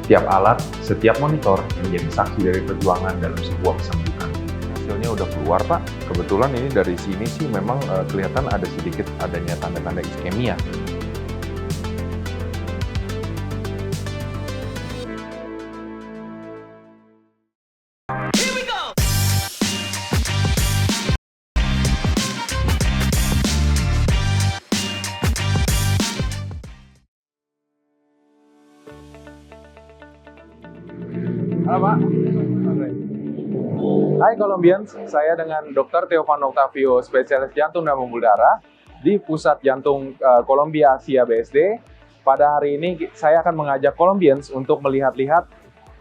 Setiap alat, setiap monitor menjadi saksi dari perjuangan dalam sebuah kesembuhan. Hasilnya udah keluar, Pak. Kebetulan ini dari sini sih memang kelihatan ada sedikit adanya tanda-tanda iskemia. Halo Pak. Hai Colombians, saya dengan Dr. Teofan Octavio, spesialis jantung dan pembuluh darah di Pusat Jantung Colombia Asia BSD. Pada hari ini saya akan mengajak Colombians untuk melihat-lihat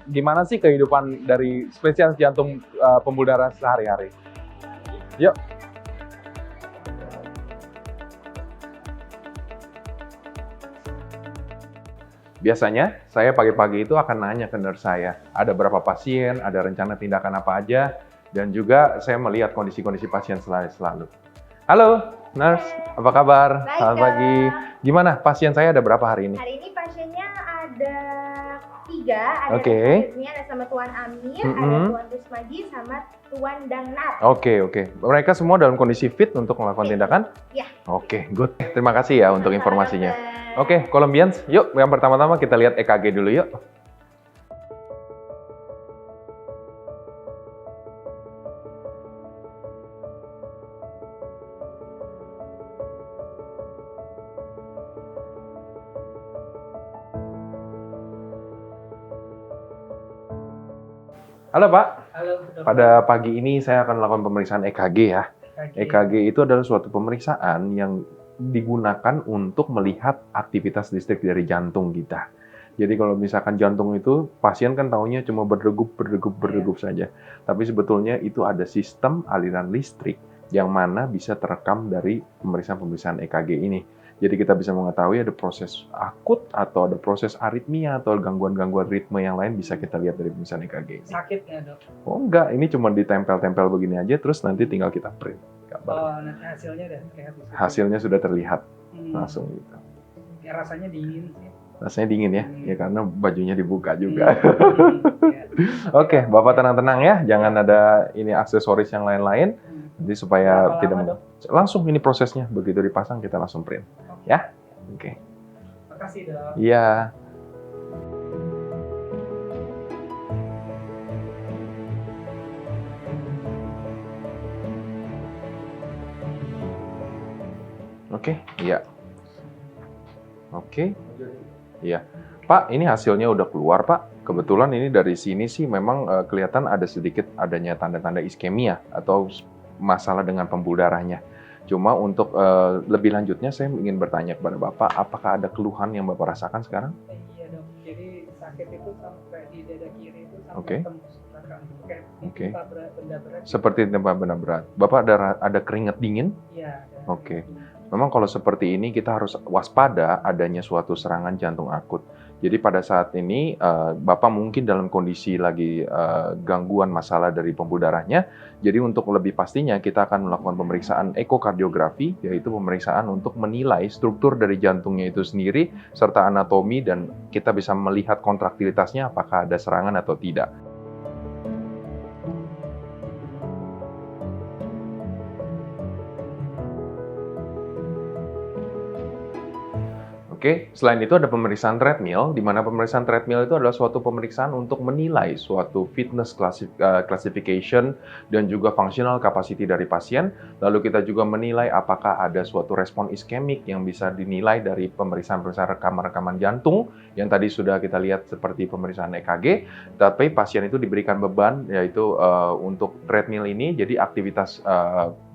gimana sih kehidupan dari spesialis jantung pembuluh darah sehari-hari. Yuk. Biasanya, saya pagi-pagi itu akan nanya ke nurse saya, ada berapa pasien, ada rencana tindakan apa aja, dan juga saya melihat kondisi-kondisi pasien selalu. Halo, nurse, apa kabar? Baik, Selamat pagi. Gimana, pasien saya ada berapa hari ini? Hari ini pasiennya ada 3, ada Oke. ada sama Tuan Amir, ada Tuan Rusmaji, sama Tuan Danat. Oke. Mereka semua dalam kondisi fit untuk melakukan tindakan? Iya. Oke, good. Terima kasih ya untuk informasinya. Sama-sama. Oke, Colombians, yuk yang pertama-tama kita lihat EKG dulu yuk. Halo Pak. Halo, dokter. Pada pagi ini saya akan melakukan pemeriksaan EKG ya. EKG itu adalah suatu pemeriksaan yang digunakan untuk melihat aktivitas listrik dari jantung kita. Jadi kalau misalkan jantung itu, pasien kan taunya cuma berdegup saja. Tapi sebetulnya itu ada sistem aliran listrik yang mana bisa terekam dari pemeriksaan EKG ini. Jadi kita bisa mengetahui ada proses akut atau ada proses aritmia atau gangguan-gangguan ritme yang lain bisa kita lihat dari pemeriksaan EKG ini. Sakit nggak, dok? Oh enggak, ini cuma ditempel-tempel begini aja, terus nanti tinggal kita print. Oh, nanti hasilnya udah terlihat di situ. Hasilnya sudah terlihat langsung gitu. Ya, rasanya dingin sih. Rasanya dingin ya, ya karena bajunya dibuka juga. Ya. Oke, Bapak tenang-tenang ya, jangan ada ini aksesoris yang lain-lain, jadi supaya Berapa tidak lama, langsung ini prosesnya begitu dipasang kita langsung print, ya. Oke. Makasih, dok. Iya. Oke, iya. Oke. Iya. Pak, ini hasilnya udah keluar, Pak. Kebetulan ini dari sini sih memang kelihatan ada sedikit adanya tanda-tanda iskemia atau masalah dengan pembuluh darahnya. Cuma untuk lebih lanjutnya saya ingin bertanya kepada Bapak, apakah ada keluhan yang Bapak rasakan sekarang? Iya, dok. Jadi sakit itu sampai di dada kiri itu sampai Oke. tembus belakang. Kayak Oke. ditimpa benda berat. Seperti tempat benda berat. Bapak ada keringat dingin? Iya. ada. Oke. Memang kalau seperti ini kita harus waspada adanya suatu serangan jantung akut. Jadi pada saat ini Bapak mungkin dalam kondisi lagi gangguan masalah dari pembuluh darahnya. Jadi untuk lebih pastinya kita akan melakukan pemeriksaan ekokardiografi, yaitu pemeriksaan untuk menilai struktur dari jantungnya itu sendiri serta anatomi dan kita bisa melihat kontraktilitasnya apakah ada serangan atau tidak. Oke, selain itu ada pemeriksaan treadmill, di mana pemeriksaan treadmill itu adalah suatu pemeriksaan untuk menilai suatu fitness classification dan juga functional capacity dari pasien. Lalu kita juga menilai apakah ada suatu respon iskemik yang bisa dinilai dari pemeriksaan-pemeriksaan rekaman-rekaman jantung yang tadi sudah kita lihat seperti pemeriksaan EKG. Tapi pasien itu diberikan beban, yaitu untuk treadmill ini, jadi aktivitas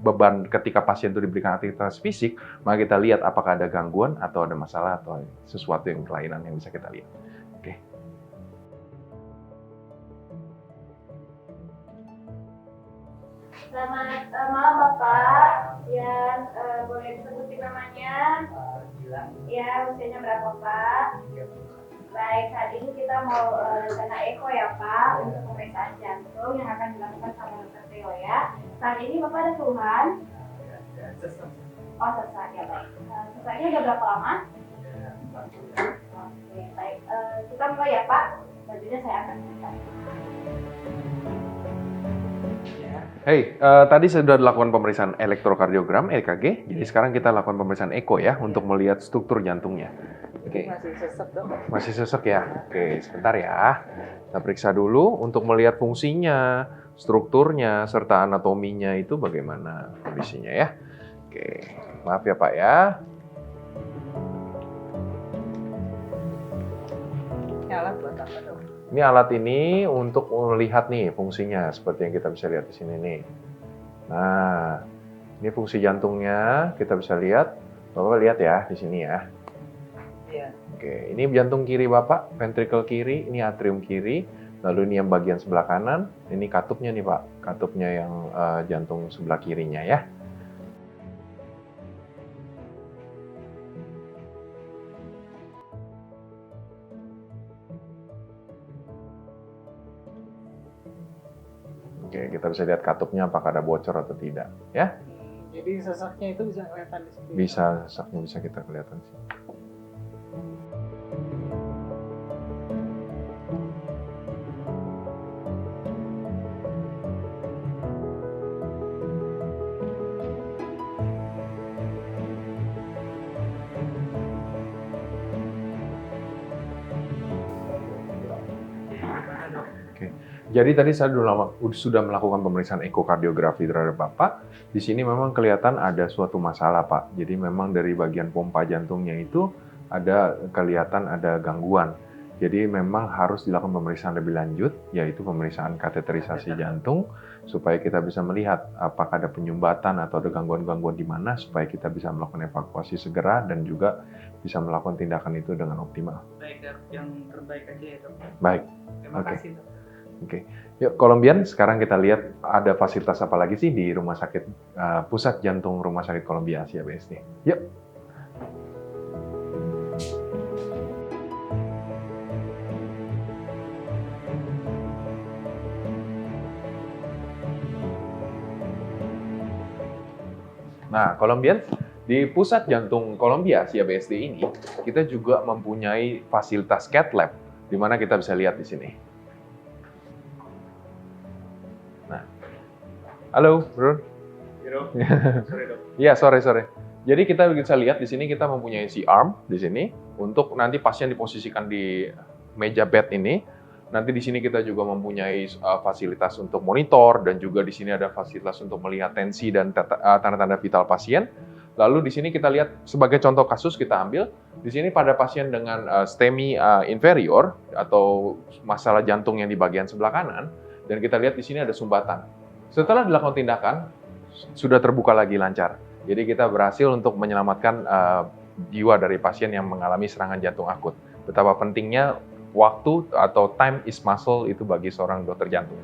beban ketika pasien itu diberikan aktivitas fisik, maka kita lihat apakah ada gangguan atau ada masalah atau sesuatu yang kelainan yang bisa kita lihat. Oke. Selamat malam Bapak. Ya, boleh disebutin namanya? Ya, usianya berapa Pak? Baik, saat ini kita mau rencana eko ya Pak untuk pemeriksaan jantung yang akan dilakukan sama Dr. Theo ya. Saat ini Bapak ada keluhan? Oh, sesak ya baik. Sesaknya udah berapa lama? Oke, baik. Kita mulai ya Pak. Selanjutnya saya akan cerita. Hey, tadi sudah dilakukan pemeriksaan elektrokardiogram (EKG). Jadi sekarang kita lakukan pemeriksaan eko ya untuk melihat struktur jantungnya. Oke. Masih sesek dok. Masih sesek ya? Oke, sebentar ya. Kita periksa dulu untuk melihat fungsinya, strukturnya, serta anatominya itu bagaimana kondisinya ya. Oke, maaf ya Pak ya. Ini alat buat apa dok? Ini alat ini untuk melihat nih fungsinya, seperti yang kita bisa lihat di sini nih. Nah, ini fungsi jantungnya kita bisa lihat. Bapak lihat ya di sini ya. Iya. Oke, ini jantung kiri Bapak, ventricle kiri, ini atrium kiri. Lalu ini yang bagian sebelah kanan, ini katupnya nih Pak, katupnya yang jantung sebelah kirinya ya. Oke, kita bisa lihat katupnya apakah ada bocor atau tidak, ya? Jadi seseknya itu bisa kelihatan di sini. Bisa, sesaknya bisa kita kelihatan sih. Jadi tadi saya sudah melakukan pemeriksaan ekokardiografi terhadap Bapak. Di sini memang kelihatan ada suatu masalah, Pak. Jadi memang dari bagian pompa jantungnya itu ada kelihatan ada gangguan. Jadi memang harus dilakukan pemeriksaan lebih lanjut, yaitu pemeriksaan kateterisasi jantung, supaya kita bisa melihat apakah ada penyumbatan atau ada gangguan-gangguan di mana, supaya kita bisa melakukan evakuasi segera dan juga bisa melakukan tindakan itu dengan optimal. Baik dok, yang terbaik aja ya dok. Baik. Terima Oke. kasih dok. Oke, yuk Kolombian, sekarang kita lihat ada fasilitas apa lagi sih di Rumah Sakit Pusat Jantung Rumah Sakit Columbia Asia BSD. Yuk. Nah, Kolombian, di Pusat Jantung Columbia Asia BSD ini, kita juga mempunyai fasilitas cath lab, di mana kita bisa lihat di sini. Halo, Bro. Sorry dok. Iya, sore. Jadi kita bisa lihat di sini kita mempunyai C-arm di sini untuk nanti pasien diposisikan di meja bed ini. Nanti di sini kita juga mempunyai fasilitas untuk monitor dan juga di sini ada fasilitas untuk melihat tensi dan tanda-tanda vital pasien. Lalu di sini kita lihat sebagai contoh kasus kita ambil di sini pada pasien dengan STEMI inferior atau masalah jantung yang di bagian sebelah kanan dan kita lihat di sini ada sumbatan. Setelah dilakukan tindakan, sudah terbuka lagi lancar. Jadi kita berhasil untuk menyelamatkan jiwa dari pasien yang mengalami serangan jantung akut. Betapa pentingnya waktu atau time is muscle itu bagi seorang dokter jantung.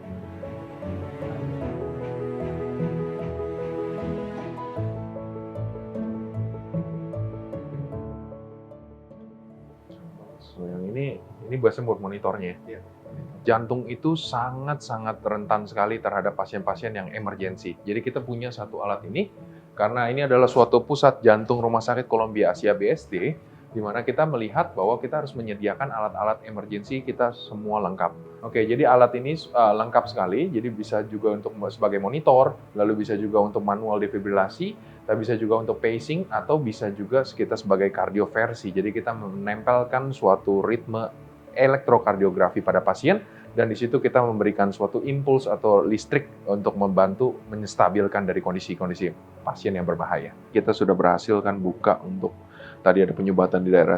So yang ini biasanya buat monitornya. Iya. Jantung itu sangat-sangat rentan sekali terhadap pasien-pasien yang emergensi. Jadi kita punya satu alat ini, karena ini adalah suatu pusat jantung Rumah Sakit Columbia Asia BSD, di mana kita melihat bahwa kita harus menyediakan alat-alat emergensi kita semua lengkap. Oke, jadi alat ini lengkap sekali, jadi bisa juga untuk sebagai monitor, lalu bisa juga untuk manual defibrilasi, tapi bisa juga untuk pacing, atau bisa juga kita sebagai kardioversi. Jadi kita menempelkan suatu ritme elektrokardiografi pada pasien, dan di situ kita memberikan suatu impuls atau listrik untuk membantu menstabilkan dari kondisi-kondisi pasien yang berbahaya. Kita sudah berhasil kan buka untuk tadi ada penyumbatan di daerah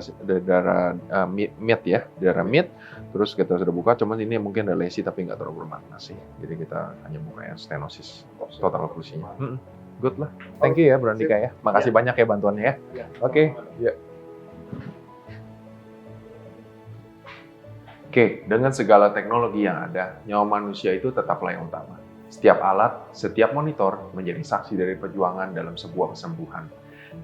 mid ya, daerah mid. Terus kita sudah buka, cuman ini mungkin ada lesi tapi nggak terlalu bermakna sih. Jadi kita hanya buka ya stenosis total oklusinya. Good lah. Thank you ya, Bro Andika ya. Makasih banyak ya bantuannya ya. Oke, ya. Oke, dengan segala teknologi yang ada, nyawa manusia itu tetaplah yang utama. Setiap alat, setiap monitor menjadi saksi dari perjuangan dalam sebuah kesembuhan.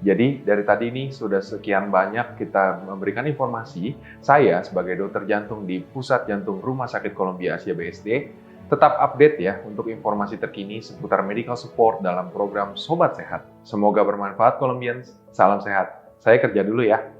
Jadi, dari tadi ini sudah sekian banyak kita memberikan informasi. Saya sebagai dokter jantung di Pusat Jantung Rumah Sakit Columbia Asia BSD, tetap update ya untuk informasi terkini seputar medical support dalam program Sobat Sehat. Semoga bermanfaat, Colombians. Salam sehat. Saya kerja dulu ya.